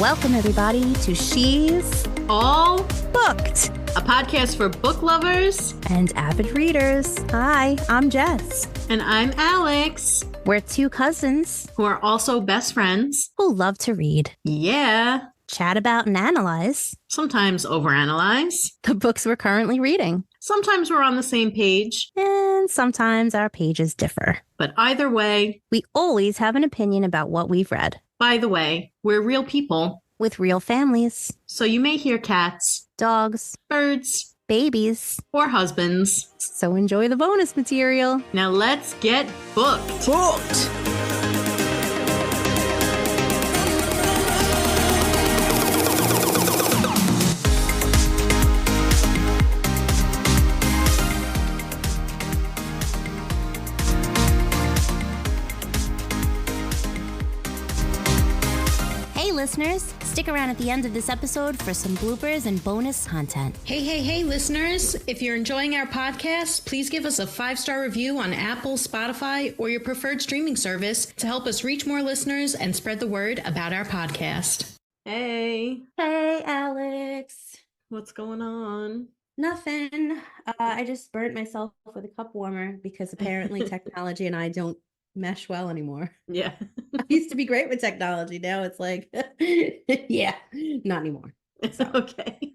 Welcome, everybody, to She's All Booked, a podcast for book lovers and avid readers. Hi, I'm Jess. and I'm Alex, We're two cousins who are also best friends. who love to read, Yeah, chat about, and analyze sometimes overanalyze. the books we're currently reading. Sometimes we're on the same page, And sometimes our pages differ. but either way, We always have an opinion about what we've read, by the way, we're real people. with real families, So you may hear cats, dogs, birds, babies. or husbands. So enjoy the bonus material. Now let's get booked. Booked! Hey listeners, stick around at the end of this episode for some bloopers and bonus content. Hey, listeners. If you're enjoying our podcast, please give us a 5-star review on Apple, Spotify, or your preferred streaming service to help us reach more listeners and spread the word about our podcast. Hey, Hey Alex. what's going on? Nothing. I just burnt myself with a cup warmer because apparently technology and I don't mesh well anymore. Yeah. I used to be great with technology. Now it's like, yeah, not anymore. So, Okay.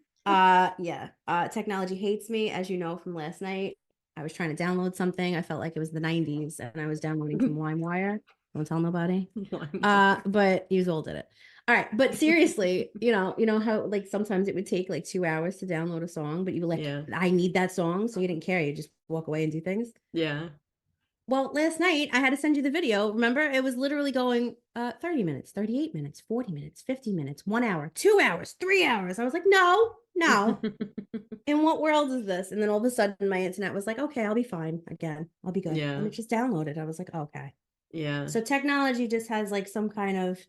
technology hates me, as you know from last night. I was trying to download something. I felt like it was the 90s and I was downloading from LimeWire. Don't tell nobody. But Usual did it. All right, but seriously, you know how like sometimes it would take like 2 hours to download a song, but you were like, Yeah. I need that song, so you didn't care. You just walk away and do things. Yeah. Well, last night I had to send you the video. Remember, it was literally going 30 minutes, 38 minutes, 40 minutes, 50 minutes, 1 hour, 2 hours, 3 hours. I was like, no. In what world is this? And then all of a sudden my internet was like, okay, I'll be fine again. I'll be good. Yeah. And it just downloaded. I was like, okay. Yeah. So technology just has like some kind of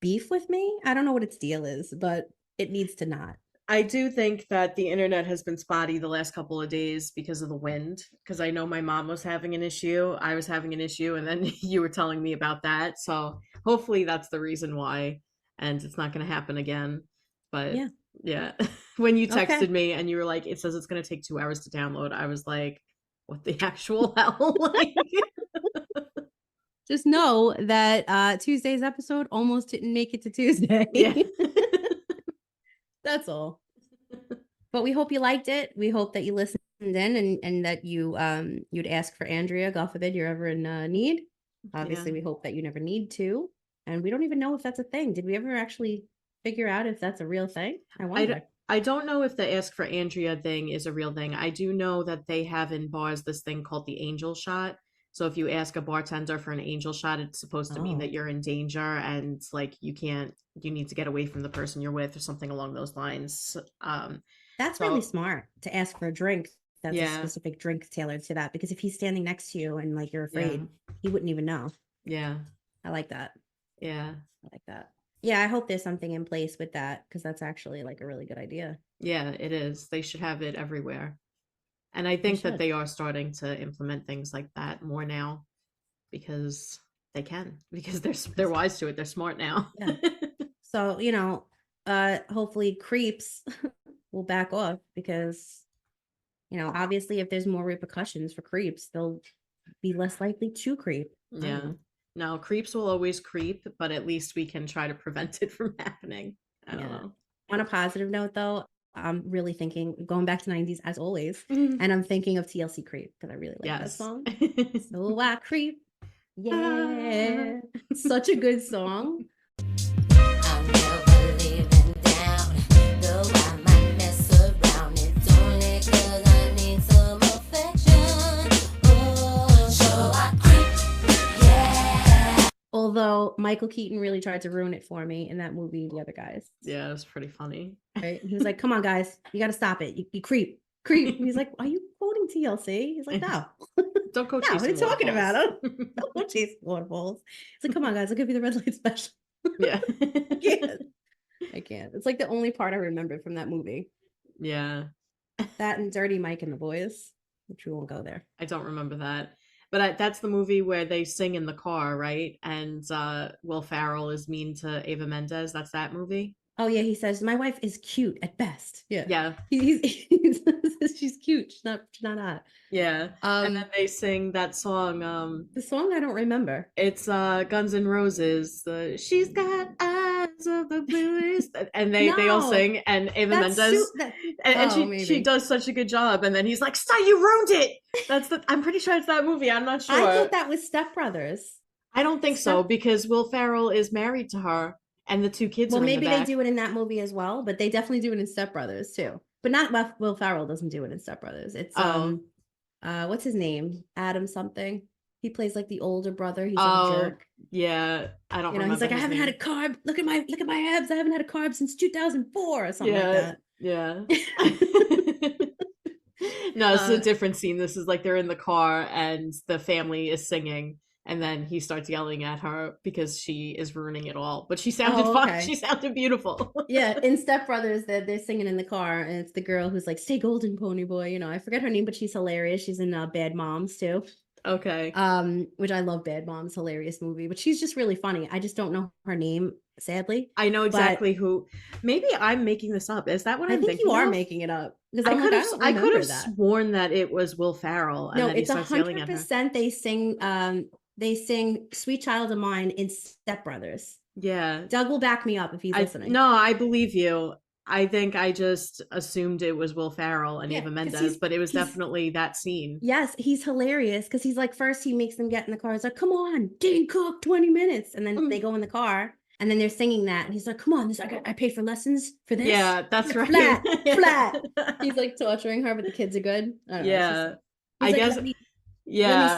beef with me. I don't know what its deal is, but it needs to not. I do think that the internet has been spotty the last couple of days because of the wind. Because I know my mom was having an issue, I was having an issue, and then you were telling me about that. So hopefully that's the reason why, and it's not going to happen again. But yeah. When you texted me and you were like, it says it's going to take 2 hours to download, I was like, what the actual hell? Like, Just know that Tuesday's episode almost didn't make it to Tuesday. yeah. That's all. But we hope you liked it. We hope that you listened in and that you'd ask for Andrea, God forbid you're ever in need. Obviously, we hope that you never need to. And we don't even know if that's a thing. Did we ever actually figure out if that's a real thing? I wonder. I don't know if the ask for Andrea thing is a real thing. I do know that they have in bars this thing called the angel shot. So if you ask a bartender for an angel shot, it's supposed to mean that you're in danger and like you need to get away from the person you're with or something along those lines. That's really smart to ask for a drink. That's a Yeah. specific drink tailored to that. Because if he's standing next to you and like you're afraid, he wouldn't even know. Yeah. I like that. Yeah. I like that. Yeah, I hope there's something in place with that because that's actually like a really good idea. Yeah, it is. They should have it everywhere. And I think that they are starting to implement things like that more now because they can, because they're wise to it. They're smart now. Yeah. So, hopefully creeps will back off because, obviously if there's more repercussions for creeps, they'll be less likely to creep. Yeah. No, creeps will always creep, but at least we can try to prevent it from happening. I don't know. On a positive note, though, I'm really thinking, going back to 90s as always, and I'm thinking of TLC Creep because I really like that song. So I creep. Yeah. Such a good song. I'm never leaving down, though I might mess around. It's only 'cause I need some affection. Oh, so I creep, yeah. Although Michael Keaton really tried to ruin it for me in that movie, The Other Guys. Yeah, it was pretty funny. Right? He was like, come on, guys, you got to stop it. You creep. And he's like, are you quoting TLC? He's like, no. Don't go No, chasing what are you talking waterfalls. about? Don't go chasing waterfalls. He's like, come on, guys, I'll give you the red light special. Yeah. I can't. It's like the only part I remember from that movie. Yeah. That and Dirty Mike and the Boys, which we won't go there. I don't remember that. But that's the movie where they sing in the car, right? And Will Ferrell is mean to Ava Mendes. That's that movie. Oh yeah, he says my wife is cute at best. Yeah, Yeah, she's cute. She's not hot. yeah. And then they sing that song. The song I don't remember. It's Guns N' Roses. The She's Got Eyes of the Bluest, and they all No, sing, and Ava that's Mendes, and oh, she maybe. does such a good job, and then he's like, "Stop, you ruined it." I'm pretty sure it's that movie. I'm not sure. I thought that was Step Brothers. I don't think so because Will Ferrell is married to her, and the two kids. Well, are in maybe the they back. do it in that movie as well, but they definitely do it in Step Brothers too. But not Will Ferrell doesn't do it in Step Brothers. It's what's his name? Adam something. He plays like the older brother. He's like a jerk. Yeah, I don't. Remember He's like, I his haven't name. had a carb. Look at my abs. I haven't had a carb since 2004 or something like that. Yeah. No, it's a different scene. This is like they're in the car and the family is singing, and then he starts yelling at her because she is ruining it all. But she sounded fine. Okay. She sounded beautiful. Yeah, in Step Brothers, they're singing in the car, and it's the girl who's like, "Stay golden, pony boy." I forget her name, but she's hilarious. She's in Bad Moms too. Okay. Which I love. Bad Moms, hilarious movie, but she's just really funny. I just don't know her name, sadly. I know exactly who. Maybe I'm making this up. Is that what I'm I think thinking you are of? making it up. I could have. I could have that. sworn that it was Will Ferrell. And No, then it's he starts yelling at her. 100%. They sing "Sweet Child of Mine" in Step Brothers. Yeah. Doug will back me up if he's listening. No, I believe you. I think I just assumed it was Will Ferrell and Yeah, Ava 'cause Mendes, but it was definitely that scene. Yes, he's hilarious because he's like, first he makes them get in the car. He's like, "Come on, didn't cook 20 minutes," and then they go in the car and then they're singing that, and he's like, "Come on, I paid for lessons for this." Yeah, that's right. Flat. He's like torturing her, but the kids are good. I don't know, Yeah, I guess. Let me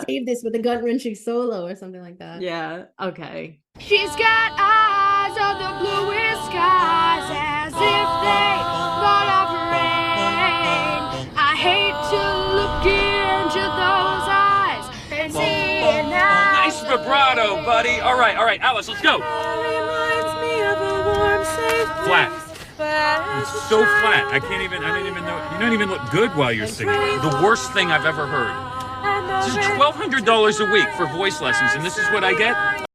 save this with a gut wrenching solo or something like that. Yeah. Okay. She's got eyes of the bluest skies as if they thought of rain. I hate to look into those eyes and see it now. Nice vibrato, buddy. All right, Alice, let's go. Reminds me of a warm, safe Flat. place. It's so flat. I don't even know. You don't even look good while you're singing. The worst thing I've ever heard. This is $1,200 a week for voice lessons, and this is what I get?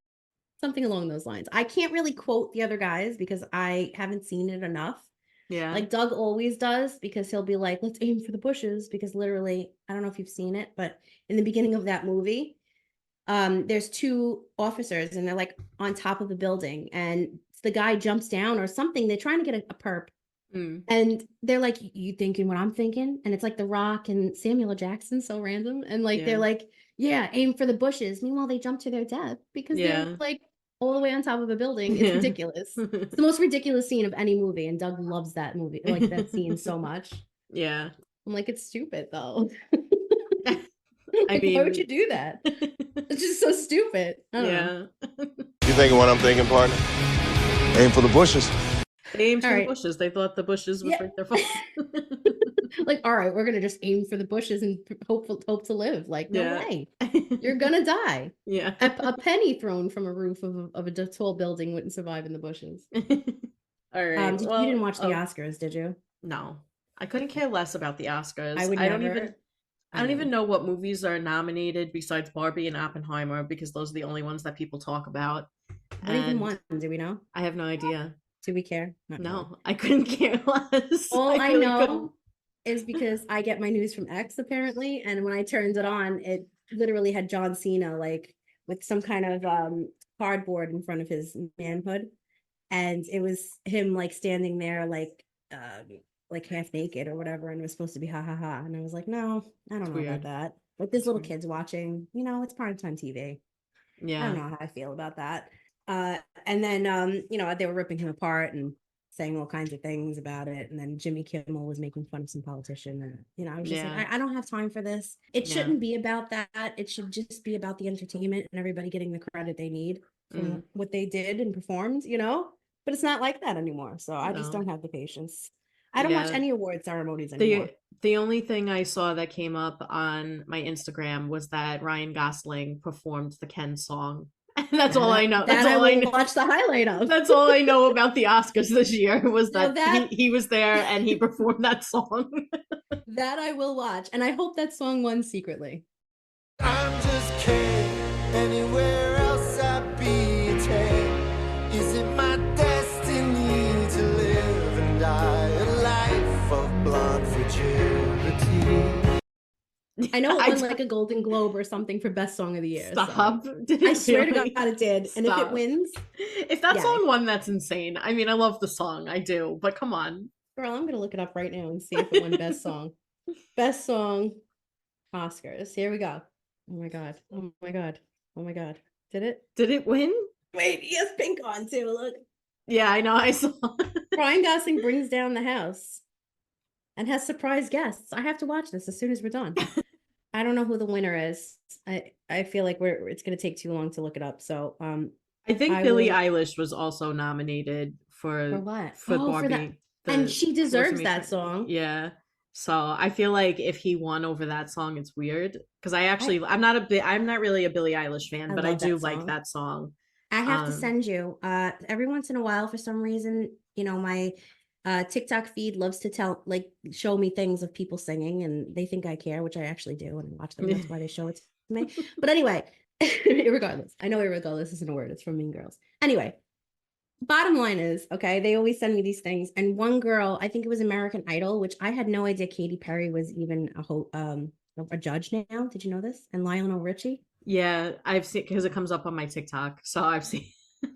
Something along those lines. I can't really quote the other guys because I haven't seen it enough. Yeah. Like Doug always does, because he'll be like, "Let's aim for the bushes," because literally, I don't know if you've seen it, but in the beginning of that movie, there's two officers and they're like on top of the building, and the guy jumps down or something. They're trying to get a perp. And they're like, "You thinking what I'm thinking?" And it's like The Rock and Samuel L. Jackson, so random. And like, they're like, "Yeah, aim for the bushes." Meanwhile, they jump to their death because they're like all the way on top of a building. It's ridiculous. It's the most ridiculous scene of any movie. And Doug loves that movie, like that scene so much. Yeah. I'm like, it's stupid though. I mean, why would you do that? It's just so stupid. I don't know. You thinking what I'm thinking, partner? Aim for the bushes. They aimed for All the right. bushes. They thought the bushes was like their fault. Like, all right, we're gonna just aim for the bushes and hope to live. Like, no way, you're gonna die. Yeah. A penny thrown from a roof of a tall building wouldn't survive in the bushes. All right. You didn't watch the Oscars, did you? No, I couldn't care less about the Oscars. I don't even know what movies are nominated besides Barbie and Oppenheimer, because those are the only ones that people talk about. What even one? Do we know? I have no idea. Do we care? Not really. No, I couldn't care less. All I really know couldn't. is because I get my news from X apparently, and when I turned it on, it literally had John Cena like with some kind of cardboard in front of his manhood, and it was him like standing there like half naked or whatever, and it was supposed to be ha ha ha, and I was like, no, I don't know about that. Like there's little kids watching, it's primetime TV. Yeah, I don't know how I feel about that. And then they were ripping him apart and saying all kinds of things about it, and then Jimmy Kimmel was making fun of some politician, and I was just like, I don't have time for this. It shouldn't be about that. It should just be about the entertainment and everybody getting the credit they need for what they did and performed, but it's not like that anymore, so I just don't have the patience. I don't watch any award ceremonies anymore. The only thing I saw that came up on my Instagram was that Ryan Gosling performed the Ken song. That's all I know. That's all I know. Watch the highlight of. That's all I know about the Oscars this year was No, that he was there and he performed that song. That I will watch, and I hope that song won secretly. I'm just Anywhere else I'd be a tame. Is it my destiny to live and die a life of blonde fragility? I know I it won don't- like a Golden Globe or something for best song of the year. so- Stop. Did I it swear to really? God it did. And if it Stop. wins, If that Yeah. song won, that's insane. I mean, I love the song, I do, but come on. girl, I'm gonna look it up right now and see if it won best song. Best song Oscars. Here we go. Oh my God. Oh my God. Oh my God. Did it? Did it win? Wait, he has pink on too. Look. Yeah, I know. I saw. Ryan Gosling brings down the house and has surprise guests. I have to watch this as soon as we're done. I don't know who the winner is. I feel like it's gonna take too long to look it up. So I think I Billie will- Eilish was also nominated for what? for Oh, for that. Barbie. And the she What's deserves Her that Name? song. Yeah. So I feel like if he won over that song, it's weird because I'm not really a Billie Eilish fan, I but I love that do like song. that song. I have to Um, send you. Every once in a while, for some reason, my TikTok feed loves to show me things of people singing, and they think I care, which I actually do, and I watch them. That's why they show it to me. But anyway, regardless, I know irregardless isn't a word. It's from Mean Girls. Anyway, bottom line is, okay, they always send me these things, and one girl, I think it was American Idol, which I had no idea Katy Perry was even a judge now. Did you know this? And Lionel Richie. Yeah, I've seen because it comes up on my TikTok, so I've seen.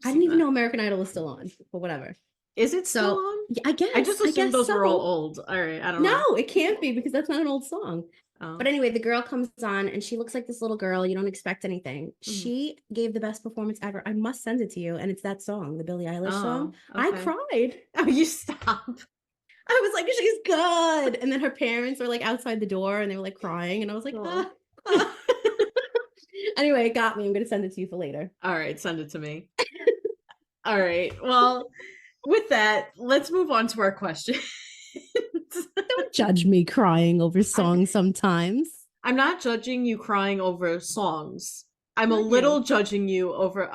I didn't even know American Idol was still on, but whatever. Is it still So on? yeah, I guess. I just assumed those were all so. old. All right, I don't know. No, it can't be because that's not an old song. Oh. But anyway, the girl comes on and she looks like this little girl. You don't expect anything. Mhm. She gave the best performance ever. I must send it to you. And it's that song, the Billie Eilish song. I okay. cried. Oh, you stop. I was like, she's good. And then her parents were like outside the door and they were like crying. And I was like, Aw. ah. Anyway, it got me. I'm going to send it to you for later. All right, send it to me. All right. Well, with that, let's move on to our question. Don't judge me crying over songs sometimes. I'm not judging you crying over songs. I'm a Not you. little judging you over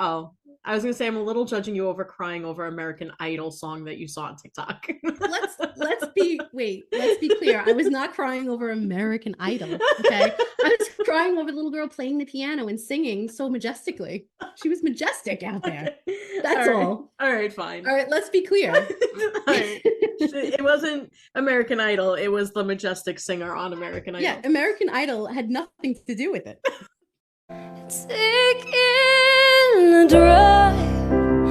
I was gonna say I'm a little judging you over crying over American Idol song that you saw on TikTok. let's be clear. I was not crying over American Idol. Okay. I was crying over the little girl playing the piano and singing so majestically. She was majestic out there. That's all. All right, fine. All right, let's be clear. All right. It wasn't American Idol, it was the majestic singer on American Idol. Yeah, American Idol had nothing to do with it. Taking a drive,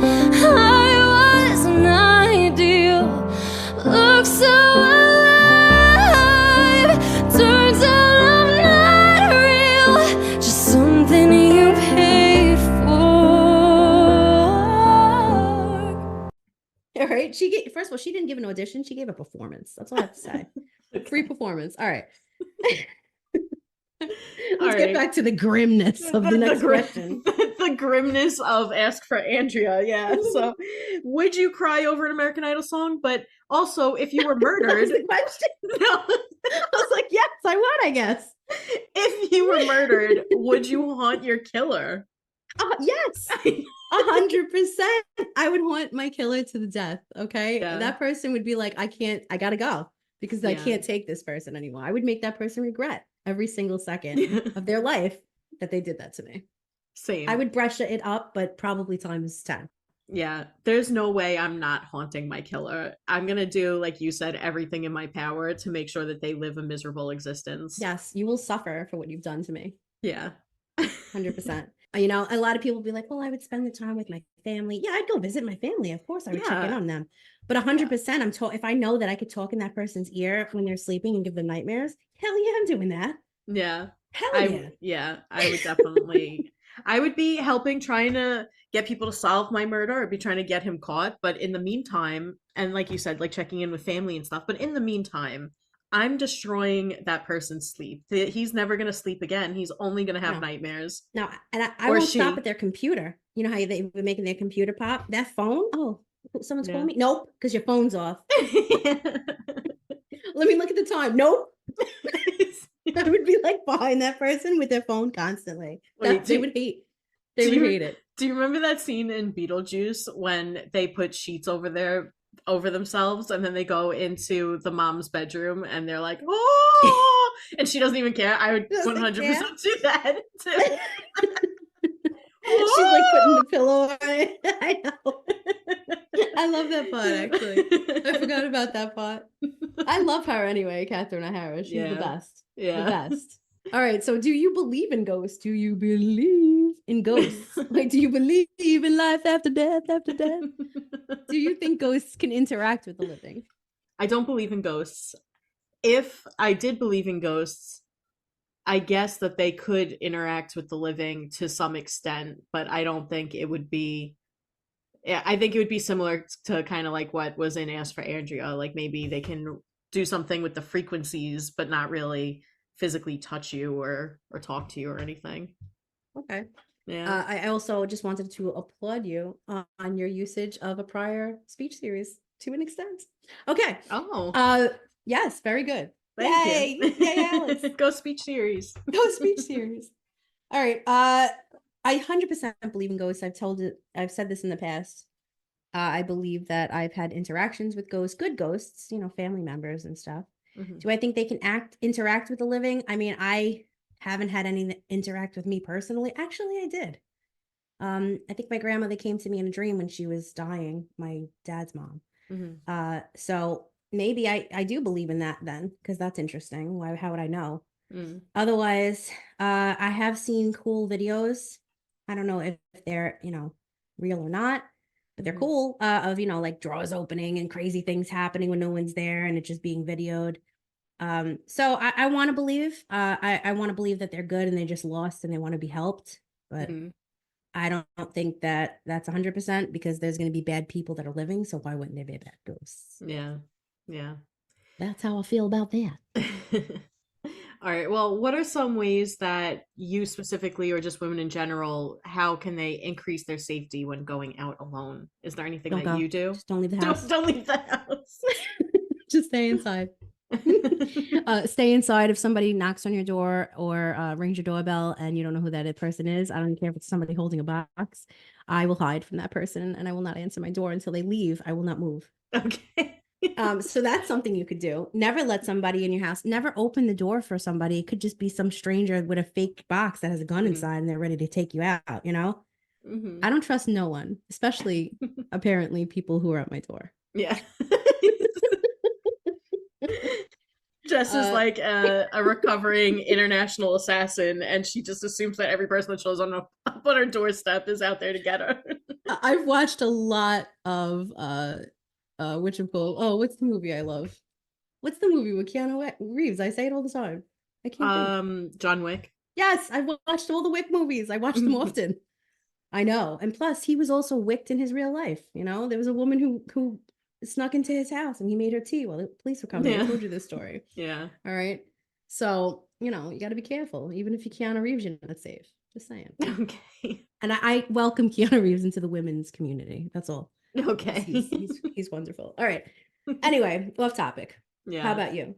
I was an ideal, look so alive, turns out I'm not real, just something you paid for. All right. First of all, she didn't give an audition, she gave a performance. That's all I have to say. Free performance. All right. Let's get back to the grimness of the next question. The grimness of Ask for Andrea. Yeah. So, would you cry over an American Idol song? But also, if you were That was murdered, the question. no, I was like, yes, I would, I guess. if you were murdered, would you haunt your killer? Yes, 100%. I would want my killer to the death. Okay, Yeah. that person would be like, I gotta go because I Yeah. can't take this person anymore. I would make that person regret every single second of their life that they did that to me. Same. I would brush it up, but probably times 10. Yeah, there's no way I'm not haunting my killer. I'm gonna do, like you said, everything in my power to make sure that they live a miserable existence. Yes, you will suffer for what you've done to me. Yeah. 100%. A lot of people will be like, well, I would spend the time with my family. Yeah, I'd go visit my family. Of course, I would check in Yeah. on them. But 100%, if I know that I could talk in that person's ear when they're sleeping and give them nightmares, hell yeah, I'm doing that. Yeah. Hell yeah. I would definitely I would be helping trying to get people to solve my murder. I'd be trying to get him caught. But in the meantime, and like you said, like checking in with family and stuff, but in the meantime, I'm destroying that person's sleep. He's never gonna sleep again. He's only gonna have No. nightmares. No, and I Or won't stop she. at their computer. You know how they were making their computer pop? That phone? Oh, someone's Yeah. calling me? Nope, because your phone's off. Let me look at the time. Nope. I would be like behind that person with their phone constantly. Wait, They do- would hate. do They would you- hate it. Do you remember that scene in Beetlejuice when they put sheets over themselves and then they go into the mom's bedroom and they're like, oh, and she doesn't even care? I would Doesn't 100% care. do that too. She's like putting the pillow on it. I know. I love that part, actually. I forgot about that part. I love her anyway, Catherine O'Hara. She's the best. Yeah. The best. All right. So, do you believe in ghosts? Do you believe in ghosts? Like, do you believe in life after death? After death? Do you think ghosts can interact with the living? I don't believe in ghosts. If I did believe in ghosts, I guess that they could interact with the living to some extent, but I don't think it would be. Yeah, I think it would be similar to kind of like what was in Ask for Andrea. Like maybe they can do something with the frequencies, but not really physically touch you or talk to you or anything. Okay. Yeah. I also just wanted to applaud you on your usage of a prior speech series to an extent. Okay. Oh. Yes, very good. Thank Yay! you. Yay, Alex. Go speech series. Go speech series. All right. I 100% believe in ghosts. I've said this in the past. I believe that I've had interactions with ghosts, good ghosts, family members and stuff. Mhm. Do I think they can interact with the living? I mean, I haven't had any interact with me personally. Actually, I did. I think my grandmother came to me in a dream when she was dying, my dad's mom. Mhm. So maybe I do believe in that then, because that's interesting. How would I know? Mm. Otherwise, I have seen cool videos. I don't know if they're, real or not, but they're Mhm. cool, of, like drawers opening and crazy things happening when no one's there and it just being videoed. So I want to believe, I want to believe that they're good and they just lost and they want to be helped, but Mhm. I don't think that that's 100% because there's going to be bad people that are living. So why wouldn't there be bad ghosts? Yeah. Yeah. That's how I feel about that. All right. Well, what are some ways that you specifically or just women in general, how can they increase their safety when going out alone? Is there anything Don't that go. you do? Just don't leave the house. Don't leave the house. Just stay inside. Stay inside. If somebody knocks on your door or rings your doorbell and you don't know who that person is, I don't care if it's somebody holding a box. I will hide from that person and I will not answer my door until they leave. I will not move. Okay. So that's something you could do. Never let somebody in your house. Never open the door for somebody. It could just be some stranger with a fake box that has a gun inside and they're ready to take you out. Mhm. I don't trust no one, especially apparently people who are at my door. Yeah. Jess is like a recovering international assassin, and she just assumes that every person that shows up on her doorstep is out there to get her. I've watched a lot of what's the movie I love? What's the movie with Keanu Reeves? I say it all the time. I can't think. John Wick. Yes, I've watched all the Wick movies. I watch them often. I know. And plus he was also wicked in his real life. There was a woman who snuck into his house and he made her tea while the police were coming. Yeah. I told you this story. Yeah. All right. So, you got to be careful. Even if you Keanu Reeves, you're not safe. Just saying. Okay. And I welcome Keanu Reeves into the women's community. That's all. Okay. He's wonderful. All right. Anyway, off topic. Yeah. How about you?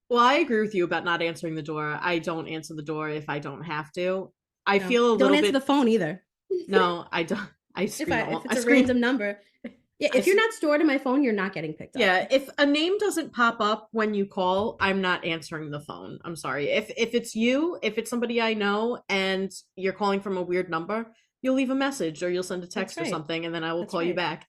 Well, I agree with you about not answering the door. I don't answer the door if I don't have to. I No. feel a Don't little answer bit. the phone either. No, I don't. I scream. If it's I a scream. random number. Yeah, if you're not stored in my phone, you're not getting picked up. Yeah, if a name doesn't pop up when you call, I'm not answering the phone. I'm sorry. If it's you, if it's somebody I know and you're calling from a weird number, you'll leave a message or you'll send a text or right. something and then I will That's call you right. back.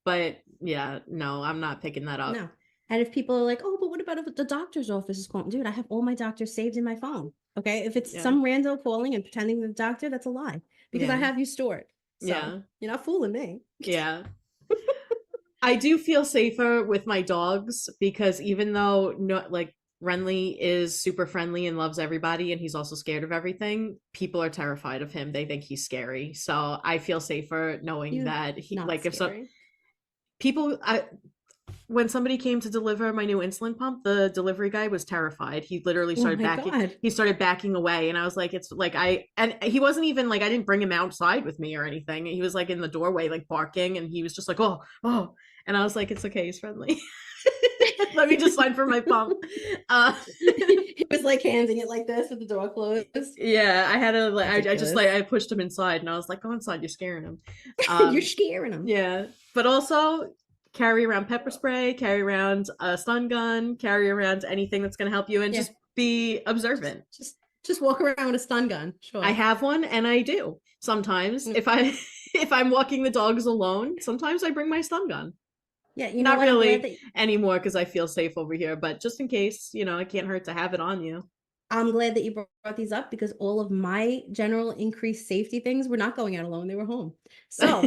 But yeah, no, I'm not picking that up. No. And if people are like, oh, but what about if the doctor's office is calling? Dude, I have all my doctors saved in my phone. Okay. If it's Yeah. some rando calling and pretending the doctor, that's a lie because I Yeah. have you stored. So Yeah. you're not fooling me. Yeah. I do feel safer with my dogs because even though Renly is super friendly and loves everybody and he's also scared of everything, people are terrified of him. They think he's scary. So I feel safer knowing He's that he not like if so scary. people when somebody came to deliver my new insulin pump, the delivery guy was terrified. He literally started my backing. God. He started backing away, and I was like, "It's like and he wasn't even like I didn't bring him outside with me or anything. He was like in the doorway, like barking, and he was just like, oh, oh, and I was like, it's okay, he's friendly. Let me just sign for my pump. He was like handing it like this with the door closed. Yeah, I had to. Like, I just Ridiculous. I pushed him inside, and I was like, go inside, you're scaring him. You're scaring him. Yeah, but also carry around pepper spray, carry around a stun gun, carry around anything that's going to help you, and Yeah. just be observant. Just Just walk around with a stun gun. Sure. I have one, and I do sometimes. Mm. If I'm walking the dogs alone, sometimes I bring my stun gun. Yeah, you know Not what? I'm glad really that anymore because I feel safe over here, but just in case, it can't hurt to have it on you. I'm glad that you brought these up because all of my general increased safety things were not going out alone. They were home. So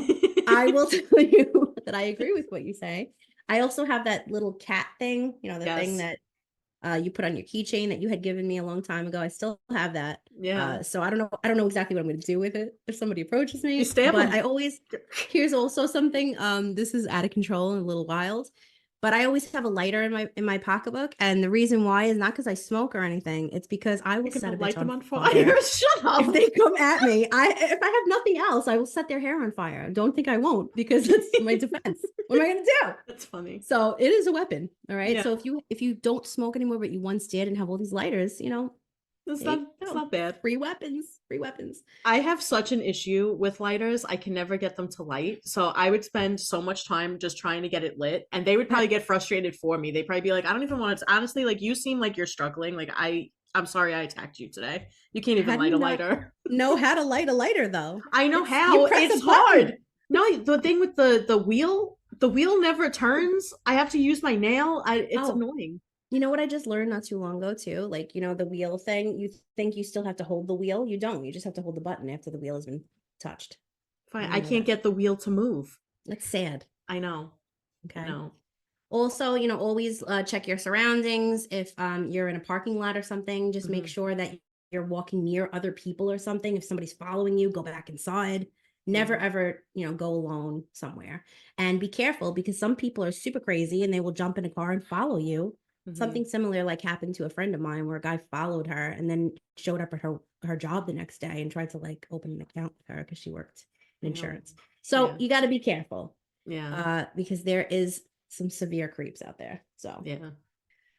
I will tell you that I agree with what you say. I also have that little cat thing, the thing Yes. that you put on your keychain that you had given me a long time ago. I still have that. Yeah. So I don't know exactly what I'm going to do with it if somebody approaches me. You stab but 'em. I always here's also something. This is out of control and a little wild. But I always have a lighter in my pocketbook, and the reason why is not because I smoke or anything. It's because I will You're set gonna a bitch light them on on fire. fire. Shut up. If they come at me, if I have nothing else, I will set their hair on fire. Don't think I won't, because it's my defense. What am I gonna do? That's funny. So it is a weapon, all right. Yeah. So if you don't smoke anymore, but you once did and have all these lighters, It's there not, you it's go. not bad. Free weapons. I have such an issue with lighters. I can never get them to light. So I would spend so much time just trying to get it lit. And they would probably get frustrated for me. They'd probably be like, I don't even want to. Honestly, like, you seem like you're struggling. Like, I'm sorry I attacked you today. You can't even How do light you a not lighter. Know how to light a lighter, though? I know You how. press a It's button. hard. No, the thing with the wheel never turns. I have to use my nail. It's Oh. annoying. You know what I just learned not too long ago too? Like, the wheel thing, you think you still have to hold the wheel. You don't. You just have to hold the button after the wheel has been touched. Fine. I I know can't that. get the wheel to move. That's sad. I know. Okay. No. Also, always check your surroundings. If you're in a parking lot or something, just make Mhm. sure that you're walking near other people or something. If somebody's following you, go back inside. Never Yeah. ever, go alone somewhere. And be careful, because some people are super crazy and they will jump in a car and follow you. Mhm. Something similar like happened to a friend of mine, where a guy followed her and then showed up at her job the next day and tried to like open an account with her because she worked in Yeah. insurance. So Yeah. you got to be careful, Yeah. because there is some severe creeps out there. So Yeah.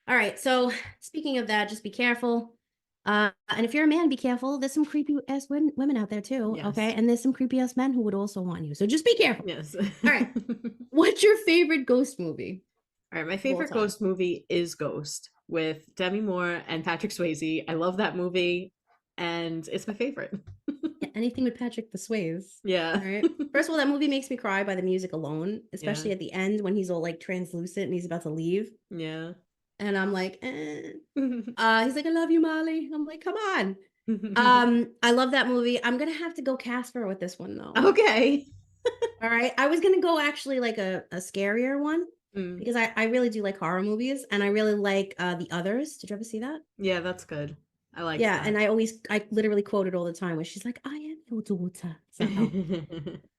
all right. So speaking of that, just be careful. And if you're a man, be careful. There's some creepy ass women out there too. Yes. Okay. And there's some creepy ass men who would also want you. So just be careful. Yes. All right. What's your favorite ghost movie? All right, my favorite time. ghost movie is Ghost with Demi Moore and Patrick Swayze. I love that movie, and it's my favorite. Yeah, anything with Patrick the Swayze. Yeah. All right. First of all, that movie makes me cry by the music alone, especially Yeah. at the end when he's all like translucent and he's about to leave. Yeah. And I'm like, He's like, I love you, Molly. I'm like, come on. I love that movie. I'm gonna have to go Casper with this one though. Okay. All right. I was gonna go actually like a scarier one, Mm. because I really do like horror movies, and I really like The Others. Did you ever see that? Yeah, that's good. I like Yeah, that. and I literally quote it all the time, where she's like, I am your daughter. So,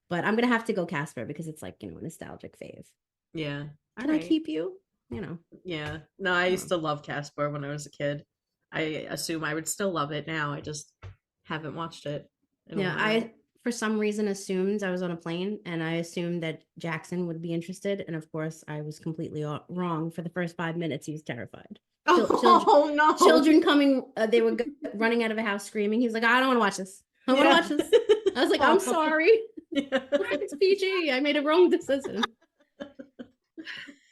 but I'm gonna have to go Casper because it's like, a nostalgic fave. Yeah. Can I keep you? Yeah. No, I used to love Casper when I was a kid. I assume I would still love it now. I just haven't watched it. in a Yeah, while. I for some reason assumed I was on a plane, and I assumed that Jackson would be interested, and of course I was completely wrong. For the first 5 minutes, he was terrified. Oh no! Children coming, they were running out of a house screaming. He's like, I don't want to watch this. I don't want to watch this. I was like, I'm sorry. Yeah. It's PG. I made a wrong decision.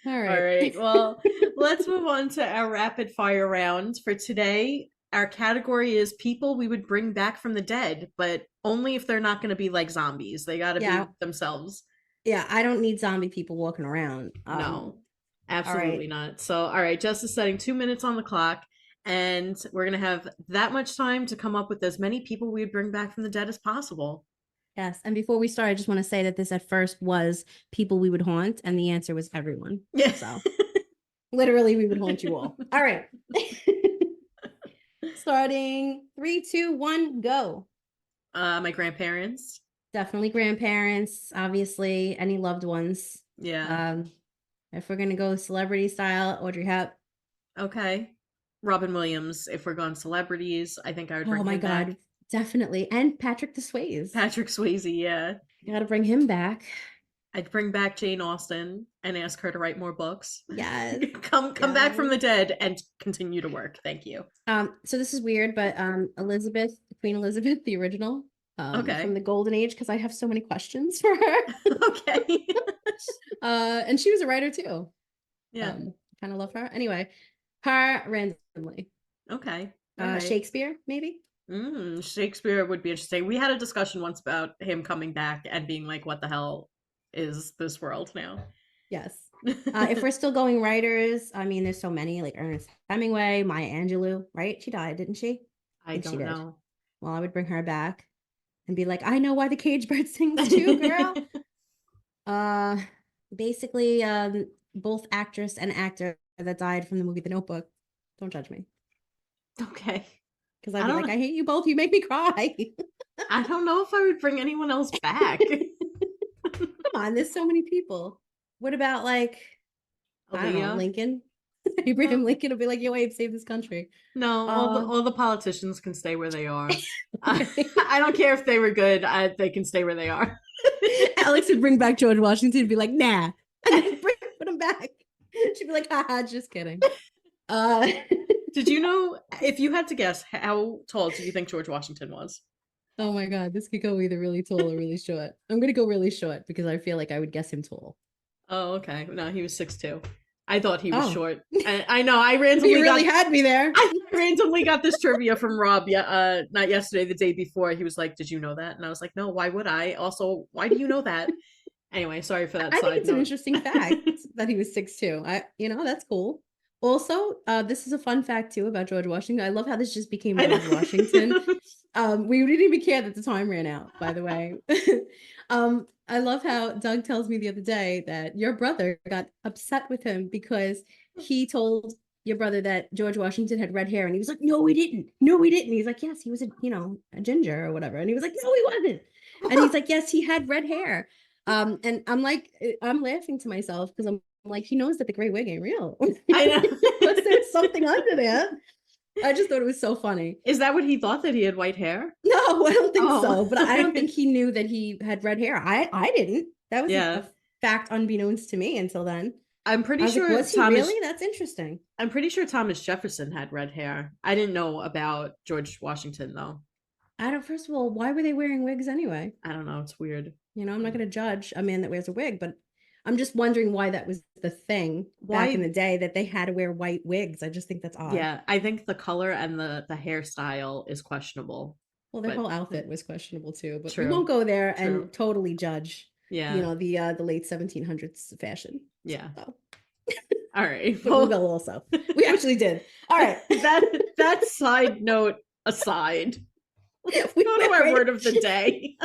All right. All right. Well, let's move on to our rapid fire round for today. Our category is people we would bring back from the dead, but only if they're not going to be like zombies. They got to Yeah. be themselves. Yeah, I don't need zombie people walking around. No, absolutely not. So, all right, Jess is setting 2 minutes on the clock, and we're going to have that much time to come up with as many people we would bring back from the dead as possible. Yes. And before we start, I just want to say that this at first was people we would haunt, and the answer was everyone. Yeah. So literally, we would haunt you all. All right. Starting 3, 2, 1, go. My grandparents. Definitely grandparents, obviously, any loved ones. Yeah. If we're gonna go celebrity style, Audrey Hep. Okay. Robin Williams. If we're going celebrities, I think I would bring Oh my him God, back. definitely. And Patrick the Swayze. Patrick Swayze, yeah. You gotta bring him back. I'd bring back Jane Austen and ask her to write more books. Yes. Come back from the dead and continue to work. Thank you. So this is weird, but Elizabeth, Queen Elizabeth, the original, Okay. from the Golden Age, because I have so many questions for her. Okay. And she was a writer too. Yeah. Kind of love her. Anyway, her randomly. Okay. Alright. Shakespeare, maybe. Shakespeare would be interesting. We had a discussion once about him coming back and being like, what the hell is this world now? Yes. If we're still going writers, I mean, there's so many, like Ernest Hemingway, Maya Angelou, right? She died, didn't she? I think she don't did. know. Well, I would bring her back and be like, I know why the cage bird sings too, girl. Basically, both actress and actor that died from the movie The Notebook. Don't judge me. Okay. Because I I'd be don't like, know. I hate you both. You make me cry. I don't know if I would bring anyone else back. Come on, there's so many people. What about like, I don't know, Aaliyah? Lincoln? Abraham No. Lincoln will be like, yo, Abe, save this country. No, all the politicians can stay where they are. Okay. I don't care if they were good. They can stay where they are. Alex would bring back George Washington and be like, nah, and then put him back. She'd be like, haha, just kidding. Did you know, if you had to guess, how tall do you think George Washington was? Oh my God, this could go either really tall or really short. I'm going to go really short because I feel like I would guess him tall. Oh, okay. No, he was 6'2". I thought he was Oh. short. I know. I randomly You really got, had me there. I randomly got this trivia from Rob. Yeah, not yesterday, the day before. He was like, "Did you know that?" And I was like, "No. Why would I? Also, why do you know that?" Anyway, sorry for that I side think it's an note. interesting fact that he was 6'2". That's cool. Also, this is a fun fact too about George Washington. I love how this just became I know. George Washington. We didn't even care that the time ran out, by the way. I love how Doug tells me the other day that your brother got upset with him because he told your brother that George Washington had red hair, and he was like, "No, he didn't. No, he didn't." He's like, "Yes, he was a ginger or whatever," and he was like, "No, he wasn't." And he's like, "Yes, he had red hair." And I'm like, I'm laughing to myself because I'm like, he knows that the gray wig ain't real. I know. But there's something under there. I just thought it was so funny. Is that what he thought, that he had white hair? No, I don't think Oh. so. But I don't think he knew that he had red hair. I didn't. That was Yeah. a fact unbeknownst to me until then. I'm I pretty was like, sure was he Thomas. really? That's interesting. I'm pretty sure Thomas Jefferson had red hair. I didn't know about George Washington though. First of all, why were they wearing wigs anyway? I don't know. It's weird. I'm not going to judge a man that wears a wig, but I'm just wondering why that was the thing back in the day, that they had to wear white wigs. I just think that's odd. Yeah, I think the color and the hairstyle is questionable. Well, their But- whole outfit was questionable too, but True, we won't go there true. and totally judge, Yeah, the late 1700s fashion. yeah. So, All right. but we will also. We actually did. All right. that side note aside, let's We go to went our right- word of the day.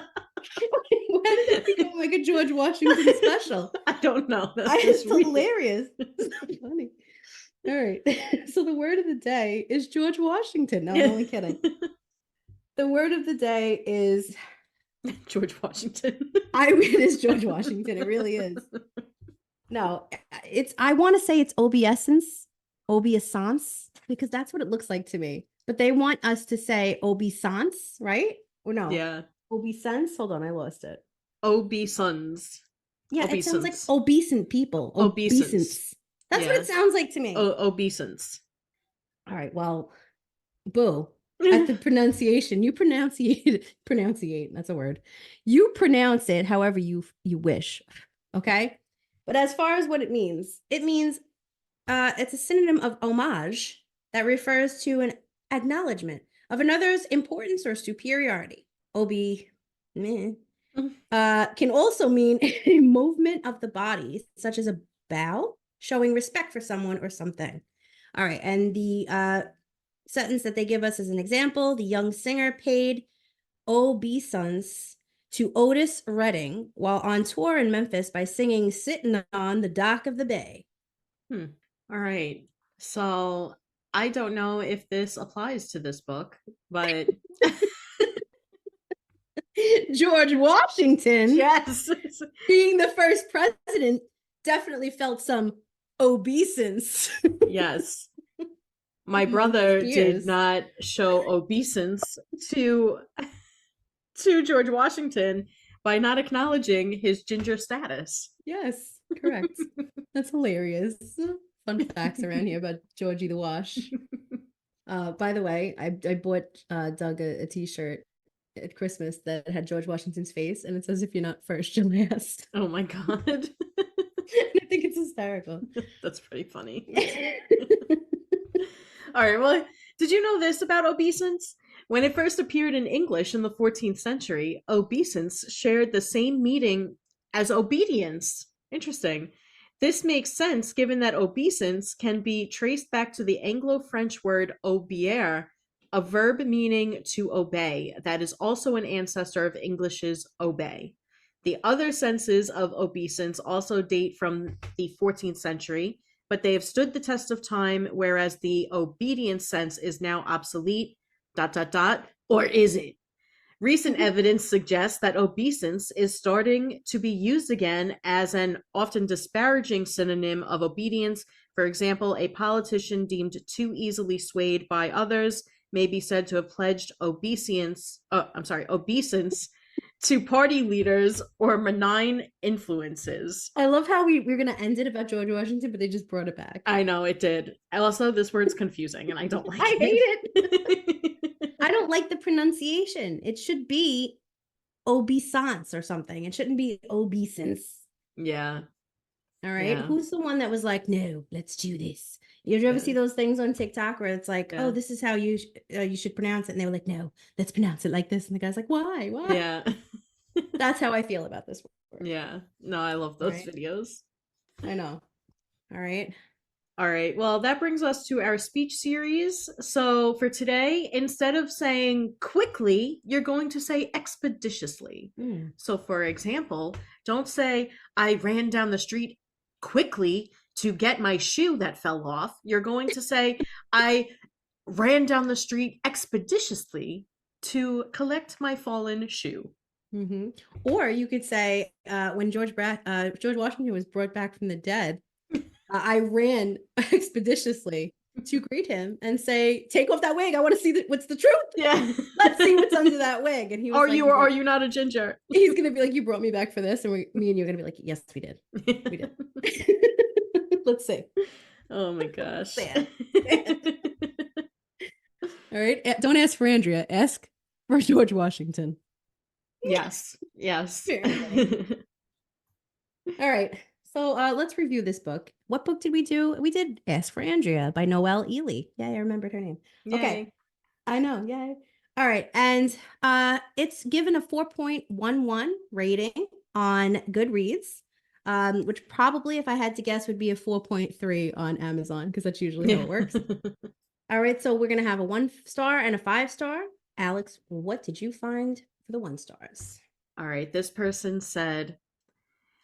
Why did that become like a George Washington special? I don't know. That's It's just weird. hilarious. It's so funny. All right. So the word of the day is George Washington. No, I'm only kidding. The word of the day is George Washington. it is George Washington. It really is. No, I want to say it's obeisance, because that's what it looks like to me. But they want us to say obeisance, right? Or no? Yeah. Obeisance. Hold on, I lost it. Obeisance. Yeah, it sounds like Obeisance. obescent people. Obeisance. That's what Yeah. it sounds like to me. Obeisance. All right. Well, boo. At the pronunciation, you pronunciate. That's a word. You pronounce it however you wish. Okay. But as far as what it means it's a synonym of homage that refers to an acknowledgement of another's importance or superiority. Can also mean a movement of the body, such as a bow, showing respect for someone or something. All right. And the sentence that they give us as an example: the young singer paid obeisance to Otis Redding while on tour in Memphis by singing "Sitting on the Dock of the Bay." All right. So I don't know if this applies to this book, but George Washington, yes. being the first president, definitely felt some obeisance. Yes. My His brother ears. did not show obeisance to George Washington by not acknowledging his ginger status. Yes, correct. That's hilarious. Fun facts around here about Georgie the Wash. By the way, I bought Doug a t-shirt at Christmas that had George Washington's face, and it says, "If you're not first, you're last." Oh my god. I think it's hysterical. That's pretty funny. All right, well, Did you know this about obeisance? When it first appeared in English in the 14th century, obeisance shared the same meaning as obedience. Interesting. This makes sense given that obeisance can be traced back to the Anglo-French word obéir, a verb meaning to obey, that is also an ancestor of English's obey. The other senses of obeisance also date from the 14th century, but they have stood the test of time, whereas the obedience sense is now obsolete, ... or is it? Recent evidence suggests that obeisance is starting to be used again as an often disparaging synonym of obedience. For example, a politician deemed too easily swayed by others may be said to have pledged obeisance to party leaders or malign influences. I love how we were going to end it about George Washington, but they just brought it back. I know, it did. Also, this word's confusing and I don't like I it. hate it. I don't like the pronunciation. It should be obeisance or something. It shouldn't be obeisance. Yeah. All right. Yeah. Who's the one that was like, no, let's do this? Did you ever Yeah. see those things on TikTok where it's like, Yeah. oh, this is how you should pronounce it? And they were like, no, let's pronounce it like this. And the guy's like, why? Why? Yeah. That's how I feel about this word. Yeah. No, I love those Right. videos. I know. All right. All right. Well, that brings us to our speech series. So for today, instead of saying quickly, you're going to say expeditiously. Mm. So for example, don't say, I ran down the street quickly to get my shoe that fell off. You're going to say, I ran down the street expeditiously to collect my fallen shoe. Mm-hmm. Or you could say, when George Washington was brought back from the dead, I ran expeditiously to greet him and say, take off that wig. I want to see what's the truth. Yeah. Let's see what's under that wig. And he was Are like, you or are you not a ginger? He's going to be like, you brought me back for this. And me and you are going to be like, yes, we did. We did. Let's see. Oh my gosh. Sad. All right. Don't ask for Andrea. Ask for George Washington. Yes. Yes. All right. So let's review this book. What book did we do? We did Ask for Andrea by Noelle Ihli. Yeah, I remembered her name. Okay. Yay. I know. Yay. All right. And it's given a 4.11 rating on Goodreads, which probably, if I had to guess, would be a 4.3 on Amazon, because that's usually how it works. All right. So we're going to have a 1 star and a 5 star. Alex, what did you find for the 1 stars? All right. This person said,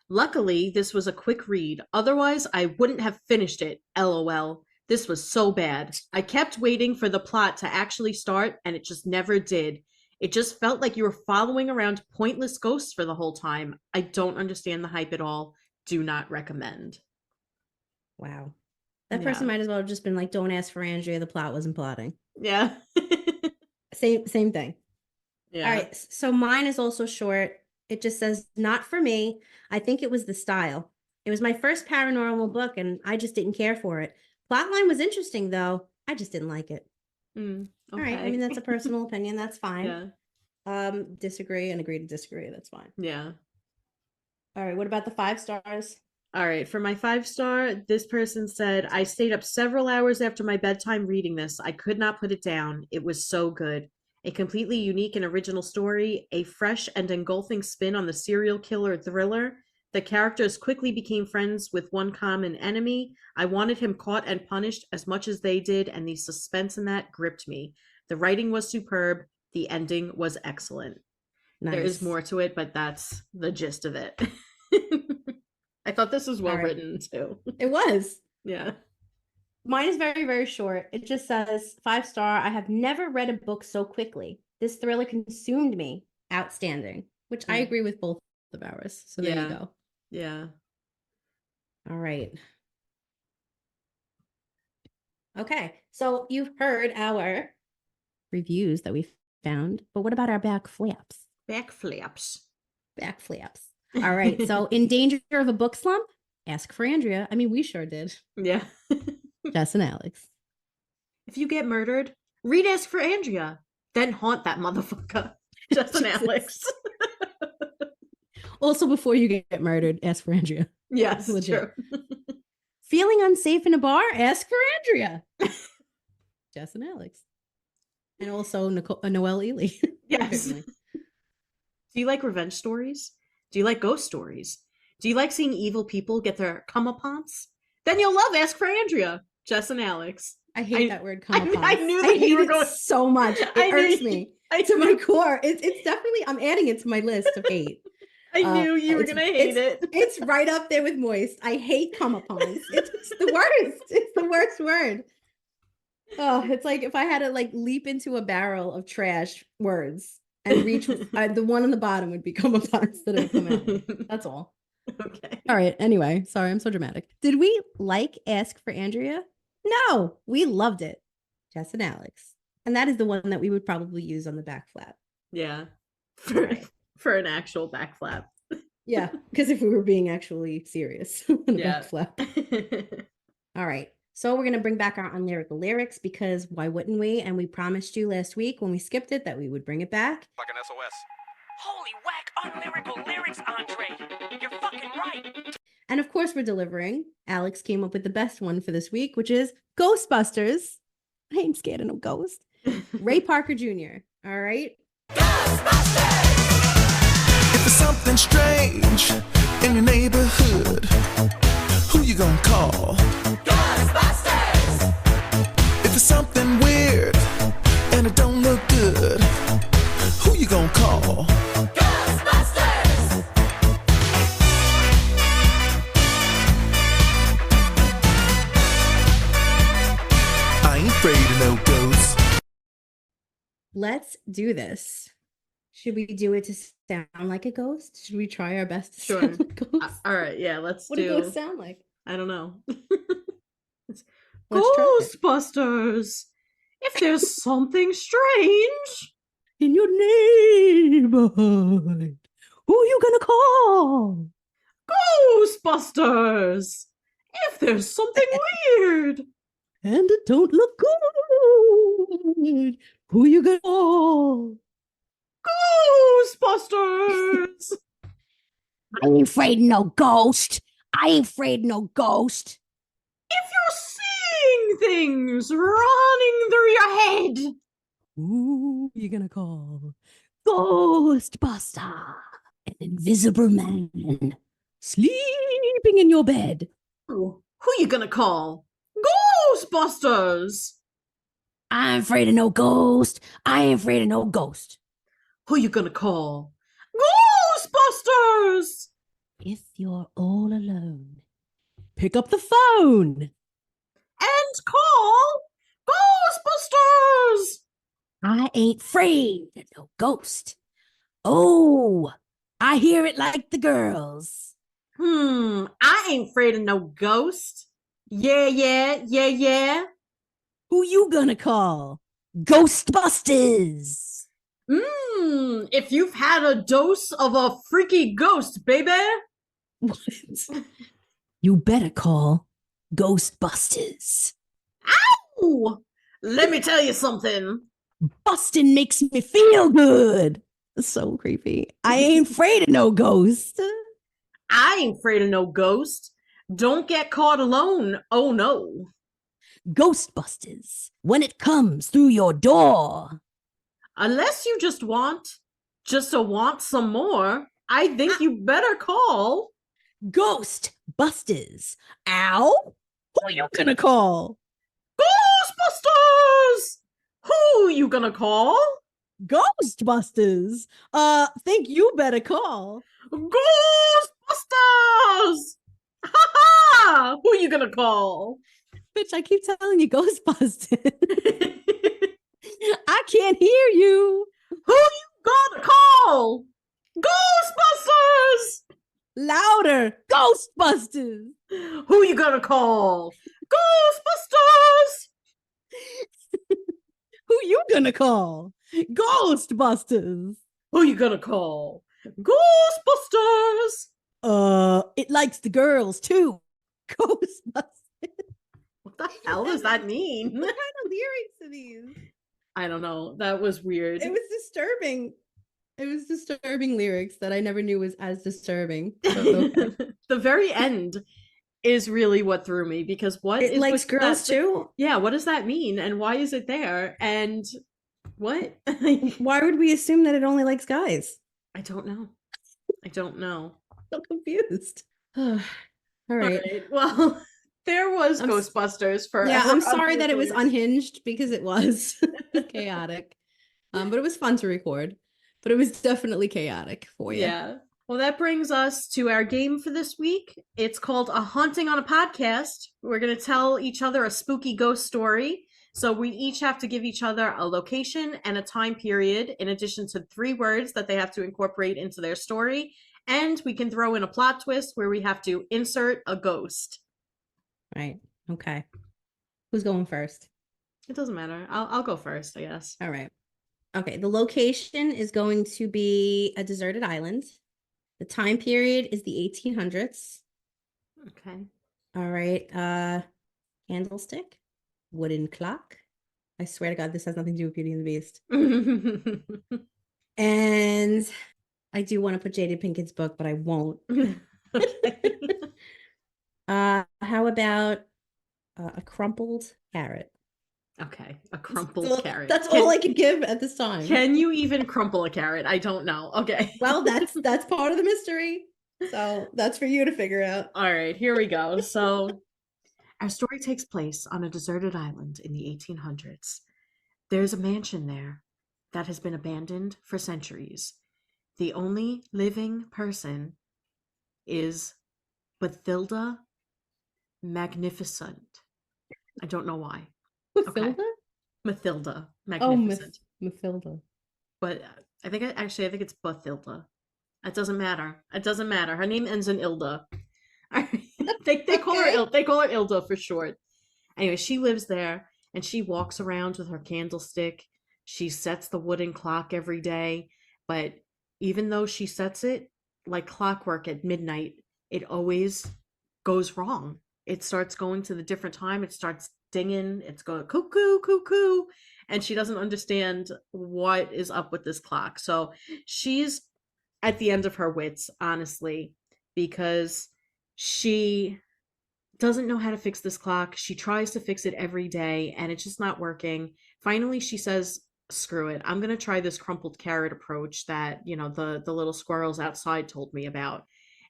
luckily, this was a quick read. Otherwise, I wouldn't have finished it. LOL. This was so bad. I kept waiting for the plot to actually start, and it just never did. It just felt like you were following around pointless ghosts for the whole time. I don't understand the hype at all. Do not recommend. Wow. That person might as well have just been like, don't ask for Andrea. The plot wasn't plotting. Yeah. Same thing. Yeah. All right. So mine is also short. It just says, not for me. I think it was the style. It was my first paranormal book, and I just didn't care for it. Plotline was interesting, though. I just didn't like it. Okay. All right. I mean, that's a personal opinion. That's fine. Yeah. Disagree and agree to disagree. That's fine. Yeah. All right. What about the 5 stars? All right. For my 5 star, this person said, I stayed up several hours after my bedtime reading this. I could not put it down. It was so good. A completely unique and original story, a fresh and engulfing spin on the serial killer thriller. The characters quickly became friends with one common enemy. I wanted him caught and punished as much as they did, and the suspense in that gripped me. The writing was superb. The ending was excellent. Nice. There is more to it, but that's the gist of it. I thought this was well written too. It was. Yeah. Mine is very, very short. It just says 5 star. I have never read a book so quickly. This thriller consumed me. Outstanding. Which I agree with both of ours. So there you go. Yeah. All right. Okay. So you've heard our reviews that we found, but what about our back flaps? Back flaps. Back flaps. All right. So in danger of a book slump, ask for Andrea. I mean, we sure did. Yeah. Jess and Alex. If you get murdered, read Ask for Andrea. Then haunt that motherfucker. Jess and Alex. Also, before you get murdered, ask for Andrea. Yes, legit. true. Feeling unsafe in a bar? Ask for Andrea. Jess and Alex. And also Noelle Ihli. Yes. Apparently. Do you like revenge stories? Do you like ghost stories? Do you like seeing evil people get their comeuppance? Then you'll love Ask for Andrea, Jess and Alex. I hate that word. I knew that hate you were it going so much. It I knew irks you- me I to my knew- core. It's definitely. I'm adding it to my list of hate. I knew you were it's- gonna hate it. It's right up there with moist. I hate comeuppance. It's the worst. It's the worst word. Oh, it's like if I had to like leap into a barrel of trash words and reach the one on the bottom would be comeuppance that would come out. That's all. Okay. All right. Anyway, sorry, I'm so dramatic. Did we like Ask for Andrea? No, we loved it. Jess and Alex. And that is the one that we would probably use on the back flap. Yeah. Right. For an actual back flap. Yeah, because if we were being actually serious on the Yeah. back flap. All right. So we're going to bring back our unlyrical lyrics because why wouldn't we? And we promised you last week when we skipped it that we would bring it back. Fucking SOS. Holy whack, unlyrical lyrics, Andre. You're fucking right. And of course, we're delivering. Alex came up with the best one for this week, which is Ghostbusters. I ain't scared of no ghost. Ray Parker Jr. All right. If there's something strange in your neighborhood, who you gonna call? Ghostbusters! If there's something weird and it don't look good, who you gonna call? Ghostbusters! I ain't afraid of no ghosts. Let's do this. Should we do it to sound like a ghost? Should we try our best to Sure. sound like a ghost? All right, yeah, let's What do. do ghosts sound like? I don't know. Let's try it. Ghostbusters. If there's something strange. In your neighborhood, who you gonna call? Ghostbusters. If there's something weird. And it don't look good. Who you gonna call? Ghostbusters. I ain't afraid of no ghost. I ain't afraid of no ghost. If you're seeing things running through your head. Who you gonna call? Ghostbuster. An invisible man. Sleeping in your bed. Who you gonna call? Ghostbusters. I ain't afraid of no ghost. I ain't afraid of no ghost. Who you gonna call? Ghostbusters. If you're all alone, pick up the phone. And call Ghostbusters. I ain't afraid of no ghost. Oh, I hear it like the girls. I ain't afraid of no ghost. Yeah. Who you gonna call? Ghostbusters. If you've had a dose of a freaky ghost, baby. What? You better call Ghostbusters. Ooh, let me tell you something. Bustin' makes me feel good. So creepy. I ain't afraid of no ghost. I ain't afraid of no ghost. Don't get caught alone. Oh no. Ghostbusters, when it comes through your door. Unless you just want some more, I think you better call. Ghostbusters. Ow? Who you gonna call? Ghostbusters! Who you gonna call? Ghostbusters. Think you better call. Ghostbusters! Ha ha! Who you gonna call? Bitch, I keep telling you Ghostbusters. I can't hear you. Who you gonna call? Ghostbusters! Louder. Ghostbusters. Who you gonna call? Ghostbusters! Who you gonna call? Ghostbusters. Who you gonna call? Ghostbusters! It likes the girls too. Ghostbusters. What the hell does that mean? What kind of lyrics are these? I don't know. That was weird. It was disturbing. It was disturbing lyrics that I never knew was as disturbing. So, okay. The very end, is really what threw me, because what It is likes with girls that? too. Yeah, what does that mean? And why is it there? And what? Why would we assume that it only likes guys? I don't know. I don't know. So confused. All All right. right. Well, there was I'm s- Ghostbusters for Yeah, I'm sorry Unlyrical that it was Lyrics. unhinged because it was chaotic. But it was fun to record. But it was definitely chaotic for you. Yeah. Well, that brings us to our game for this week. It's called A Haunting on a Podcast. We're going to tell each other a spooky ghost story. So we each have to give each other a location and a time period, in addition to 3 words that they have to incorporate into their story. And we can throw in a plot twist where we have to insert a ghost. Right. Okay. Who's going first? It doesn't matter. I'll go first, I guess. All right. Okay. The location is going to be a deserted island. The time period is the 1800s. Okay. All right. Candlestick, wooden clock. I swear to God, this has nothing to do with Beauty and the Beast. And I do want to put Jada Pinkett's book, but I won't. Okay. How about a crumpled carrot? Okay. A crumpled So carrot. That's all I could give at this time. Can you even crumple a carrot? I don't know. Okay. Well, that's part of the mystery. So that's for you to figure out. All right, here we go. So, our story takes place on a deserted island in the 1800s. There's a mansion there that has been abandoned for centuries. The only living person is Bathilda Magnificent. I don't know why. Mathilda? Mathilda Oh, Magnificent. Mathilda. But I think it's Bathilda. It doesn't matter. It doesn't matter. Her name ends in Ilda. they call her Ilda for short. Anyway, she lives there and she walks around with her candlestick. She sets the wooden clock every day, but even though she sets it like clockwork at midnight, it always goes wrong. It starts going to the different time. It starts dinging. It's going cuckoo, cuckoo. And she doesn't understand what is up with this clock. So she's at the end of her wits, honestly, because she doesn't know how to fix this clock. She tries to fix it every day and it's just not working. Finally, she says, screw it. I'm going to try this crumpled carrot approach that, the little squirrels outside told me about.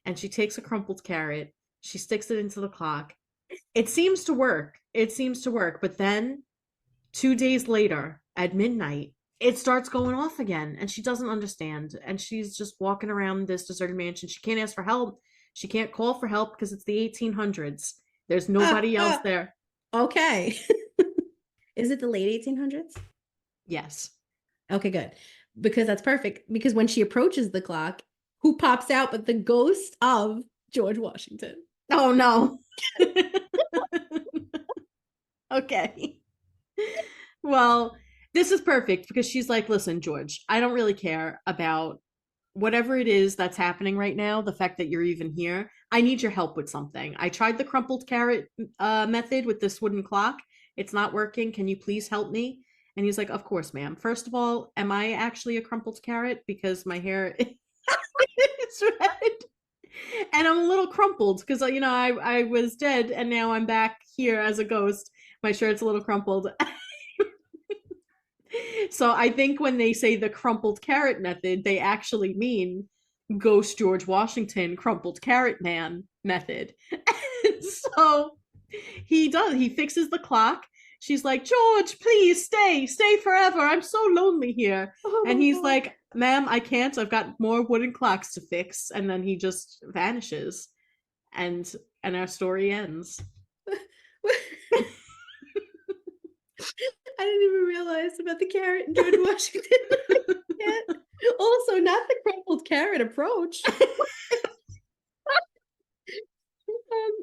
And she takes a crumpled carrot. She sticks it into the clock. It seems to work. But then 2 days later at midnight, it starts going off again and she doesn't understand. And she's just walking around this deserted mansion. She can't ask for help. She can't call for help because it's the 1800s. There's nobody else there. Okay. Is it the late 1800s? Yes. Okay, good. Because that's perfect. Because when she approaches the clock, who pops out but the ghost of George Washington? Oh, no. Okay. Well, this is perfect because she's like, listen, George, I don't really care about whatever it is that's happening right now, the fact that you're even here. I need your help with something. I tried the crumpled carrot method with this wooden clock. It's not working. Can you please help me? And he's like, of course, ma'am. First of all, am I actually a crumpled carrot? Because my hair is red. And I'm a little crumpled because, I was dead and now I'm back here as a ghost. My shirt's a little crumpled. So I think when they say the crumpled carrot method, they actually mean Ghost George Washington crumpled carrot man method. And so he fixes the clock. She's like, George, please stay forever. I'm so lonely here. And he's like, ma'am, I can't. I've got more wooden clocks to fix. And then he just vanishes. And our story ends. I didn't even realize about the carrot and George Washington. Also, not the crumpled carrot approach.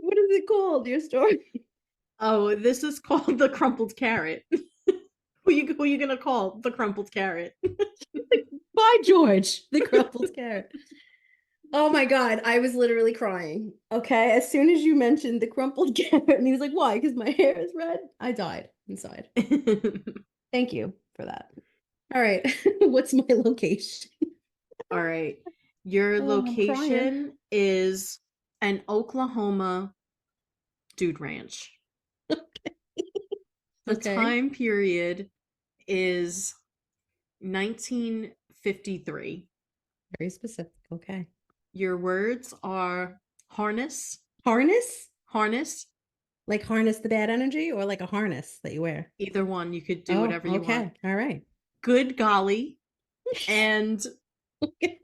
What is it called? Your story? Oh, this is called the crumpled carrot. Who you gonna call the crumpled carrot? By George, the crumpled carrot. Oh my God, I was literally crying. Okay, as soon as you mentioned the crumpled carrot, and he was like, why? Because my hair is red. I died inside. Thank you for that. All right, what's my location? All right, your Oh, I'm crying. location is an Oklahoma Dude Ranch. Okay. The Okay. time period is 1953. Very specific. Okay. Your words are harness, Harness? harness, Like harness the bad energy or like a harness that you wear? either one. You could do Oh, whatever you okay. want. All right. Good golly, and Okay.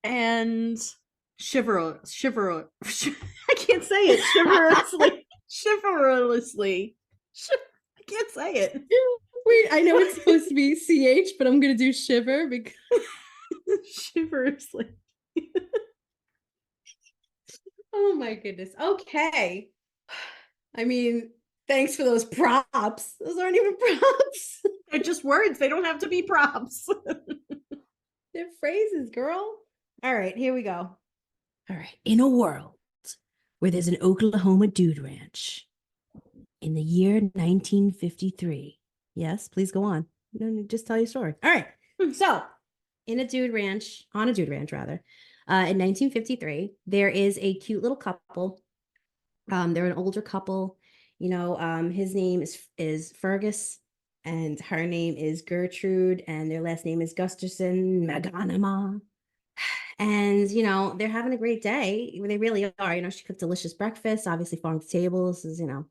and shiver. I can't say it. Chivalrously. Chivalrously. I can't say it. Wait, I know it's supposed to be CH, but I'm going to do shiver because Chivalrously. oh my goodness. Okay. I mean, thanks for those props. Those aren't even props. They're just words. They don't have to be props. They're phrases, girl. All right, here we go. All right. In a world where there's an Oklahoma dude ranch in the year 1953. Yes, please go on. No, just tell your story. All right. So, in a dude ranch, on a dude ranch rather, in 1953, there is a cute little couple. They're an older couple. You know, his name is Fergus, and her name is Gertrude, and their last name is Gusterson Maganama. And you know, they're having a great day. They really are. You know, she cooked delicious breakfast, obviously farm to table. This is, you know,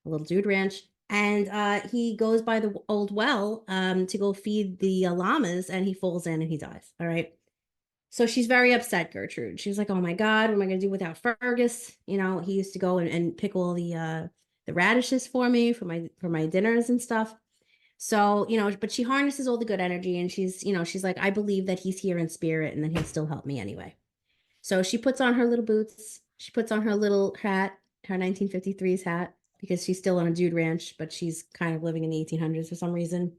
a little dude ranch. And he goes by the old well to go feed the llamas, and he falls in and he dies. All right. So she's very upset, Gertrude. She's like, "Oh my God, what am I going to do without Fergus? You know, he used to go and pick all the radishes for me for my dinners and stuff." So, you know, but she harnesses all the good energy, and she's, you know, she's like, "I believe that he's here in spirit, and then he'll still help me anyway." So she puts on her little boots. She puts on her little hat, her 1953's hat, because she's still on a dude ranch, but she's kind of living in the 1800s for some reason.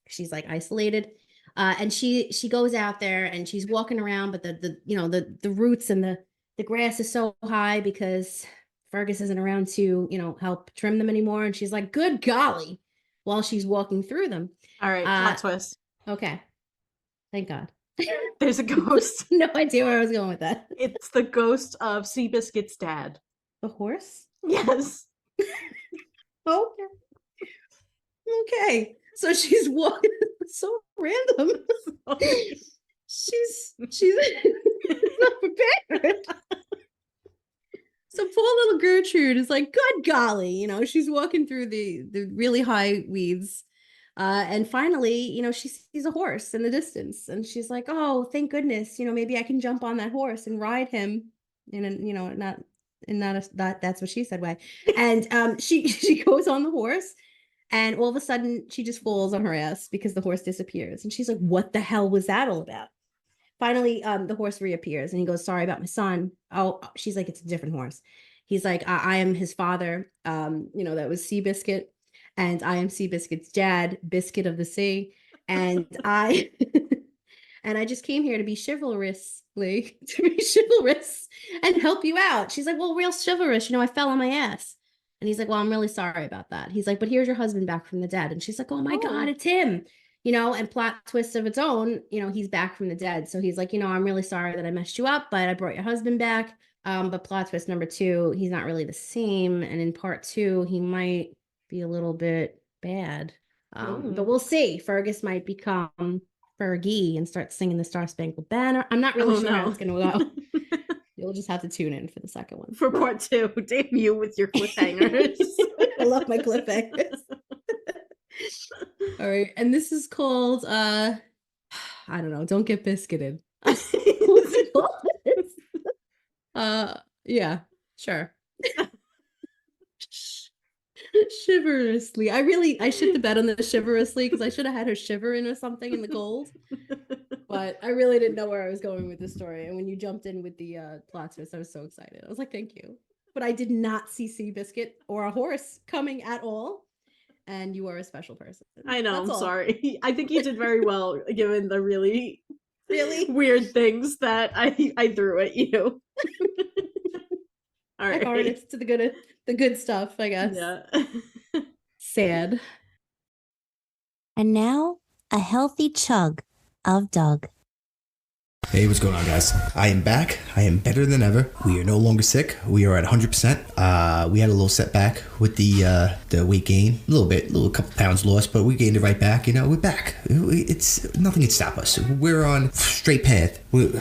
She's like isolated. And she goes out there and she's walking around, but the you know, the roots and the grass is so high because Fergus isn't around to, you know, help trim them anymore. And she's like, "Good golly," while she's walking through them. All right, plot twist. Okay. Thank God. There's a ghost. No idea where I was going with that. It's the ghost of Seabiscuit's dad. The horse? Yes. Okay. Okay. So she's walking so random. she's not prepared. So poor little Gertrude is like, "Good golly," you know, she's walking through the really high weeds. And finally, you know, she sees a horse in the distance, and she's like, "Oh, thank goodness, you know, maybe I can jump on that horse and ride him in a, you know, not that's what she said way." And she goes on the horse, and all of a sudden she just falls on her ass because the horse disappears. And she's like, "What the hell was that all about?" Finally, the horse reappears, and he goes, "Sorry about my son." Oh, she's like, "It's a different horse." He's like, I am his father. You know, that was Seabiscuit, and I am Seabiscuit's dad, Biscuit of the Sea. And I and I just came here to be chivalrous and help you out. She's like, "Well, real chivalrous, you know, I fell on my ass." And he's like, "Well, I'm really sorry about that." He's like, "But here's your husband back from the dead." And she's like, "Oh my God, it's him." You know, and plot twist of its own, you know, he's back from the dead. So he's like, "You know, I'm really sorry that I messed you up, but I brought your husband back." But plot twist number 2, he's not really the same. And in part 2, he might be a little bit bad. But we'll see. Fergus might become Fergie and start singing the Star Spangled Banner. I'm not really sure how it's going to go. You'll just have to tune in for the second one. For part 2. Damn you with your cliffhangers. I love my cliffhangers. All right. And this is called, I don't know. Don't get biscuited. Yeah, sure. Chivalrously. I shit the bed on the chivalrously because I should have had her shivering or something in the cold. But I really didn't know where I was going with the story. And when you jumped in with the plot twist, I was so excited. I was like, "Thank you." But I did not see Seabiscuit or a horse coming at all. And you are a special person. I know, That's I'm all. sorry. I think you did very well given the really Weird things that I threw at you. All right. Harness to the good stuff, I guess. Yeah. Sad. And now, a healthy chug of Doug. Hey, what's going on, guys? I am back. I am better than ever. We are no longer sick. We are at 100%. We had a little setback with the weight gain, a little couple pounds lost, but we gained it right back. You know, we're back. It's nothing can stop us. We're on straight path. We're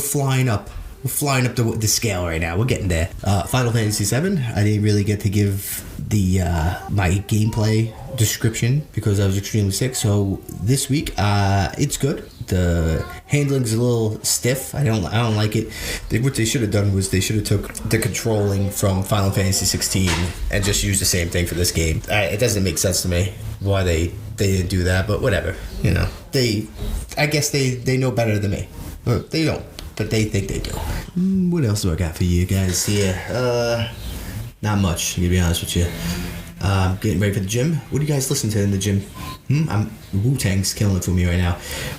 flying up. We're flying up the scale right now. We're getting there. Final Fantasy VII. I didn't really get to give the my gameplay description because I was extremely sick. So this week, it's good. The handling's a little stiff. I don't like it. What they should have done was they should have took the controlling from Final Fantasy 16 and just used the same thing for this game. It doesn't make sense to me why they didn't do that, but whatever. You know, I guess they know better than me. But they don't. But they think they do. What else do I got for you guys here? Not much, to be honest with you. Getting ready for the gym. What do you guys listen to in the gym? Wu-Tang's killing it for me right now.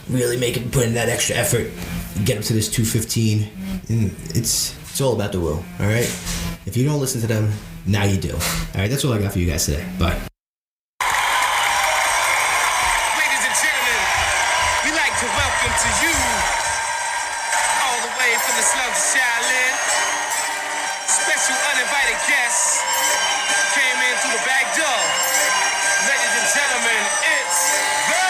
Really put in that extra effort. Get up to this 215. It's all about the will, all right? If you don't listen to them, now you do. All right, that's all I got for you guys today. Bye. Ladies and gentlemen, we'd like to welcome to you, all the way from the slums of Shaolin, special uninvited guests came in through the back door. Ladies and gentlemen, it's the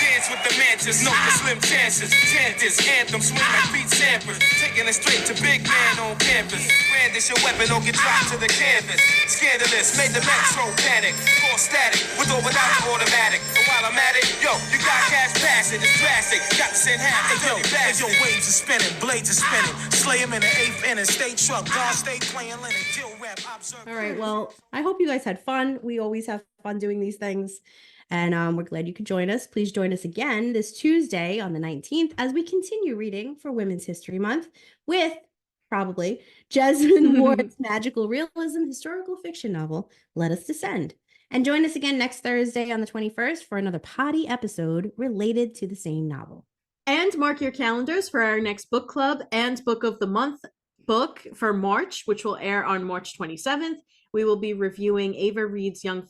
Dance with the Mantis, no for slim chances. Chant this anthem, swing like beat samples, taking it straight to big man on campus. Brandish your weapon or get dropped to the canvas. Scandalous, made the metro panic. Full static, with or without the automatic. And while I'm at it, yo, you got cash passing, it's drastic. Got to send half the dirty bastard. Your waves are spinning, blades are spinning. Slay him in the 8th inning, stay truck, God stay playing linen, kill rap, observe. All right. Well, I hope you guys had fun. We always have fun doing these things. And we're glad you could join us. Please join us again this Tuesday on the 19th as we continue reading for Women's History Month with probably Jasmine Ward's magical realism historical fiction novel, Let Us Descend. And join us again next Thursday on the 21st for another Poddy episode related to the same novel. And mark your calendars for our next book club and book of the month book for March, which will air on March 27th. We will be reviewing Ava Reed's young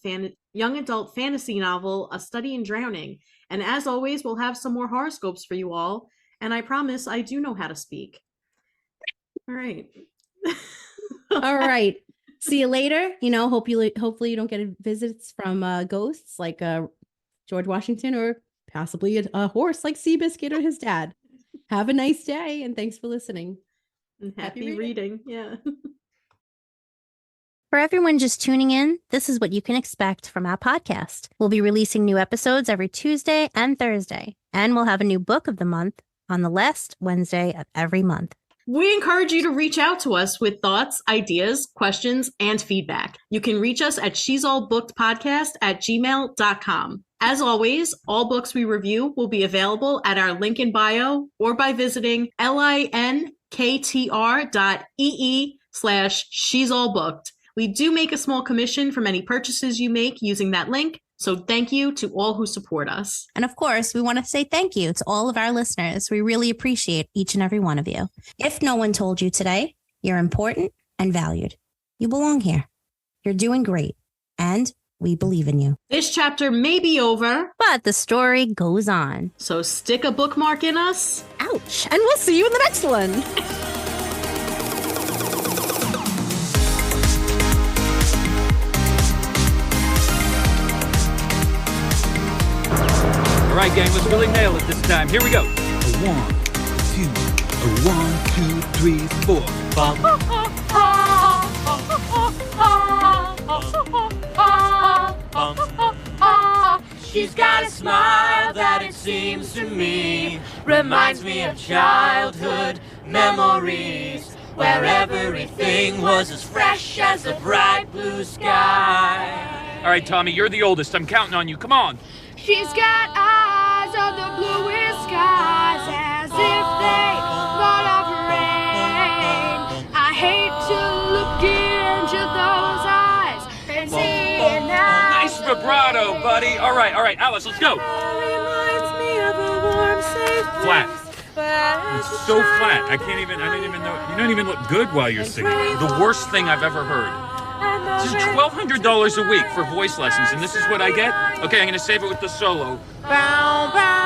adult fantasy novel, A Study in Drowning. And as always, we'll have some more horoscopes for you all. And I promise I do know how to speak. All right. All right. See you later. You know, hopefully you don't get visits from ghosts like George Washington or possibly a horse like Seabiscuit or his dad. Have a nice day and thanks for listening. And happy reading. Yeah. For everyone just tuning in, this is what you can expect from our podcast. We'll be releasing new episodes every Tuesday and Thursday, and we'll have a new book of the month on the last Wednesday of every month. We encourage you to reach out to us with thoughts, ideas, questions, and feedback. You can reach us at she'sallbookedpodcast@gmail.com. As always, all books we review will be available at our link in bio or by visiting linktr.ee/she'sallbooked. We do make a small commission from any purchases you make using that link, so thank you to all who support us. And of course, we want to say thank you to all of our listeners. We really appreciate each and every one of you. If no one told you today, you're important and valued. You belong here. You're doing great. And we believe in you. This chapter may be over, but the story goes on. So stick a bookmark in us. Ouch. And we'll see you in the next one. All right, gang, let's really nail it this time. Here we go. 1, 2, 1, 2, 3, 4. She's got a smile that it seems to me reminds me of childhood memories, where everything was as fresh as the bright blue sky. All right, Tommy, you're the oldest. I'm counting on you. Come on. She's got eyes of the bluest skies, as if they thought of rain. I hate to look into those eyes and see it now. Nice vibrato, buddy. All right, Alice, let's go. Reminds me of a warm, safe Flat. place. It's so flat. I don't even know. You don't even look good while you're singing. The worst thing I've ever heard. This is $1,200 a week for voice lessons, and this is what I get? Okay, I'm going to save it with the solo. Bow, bow.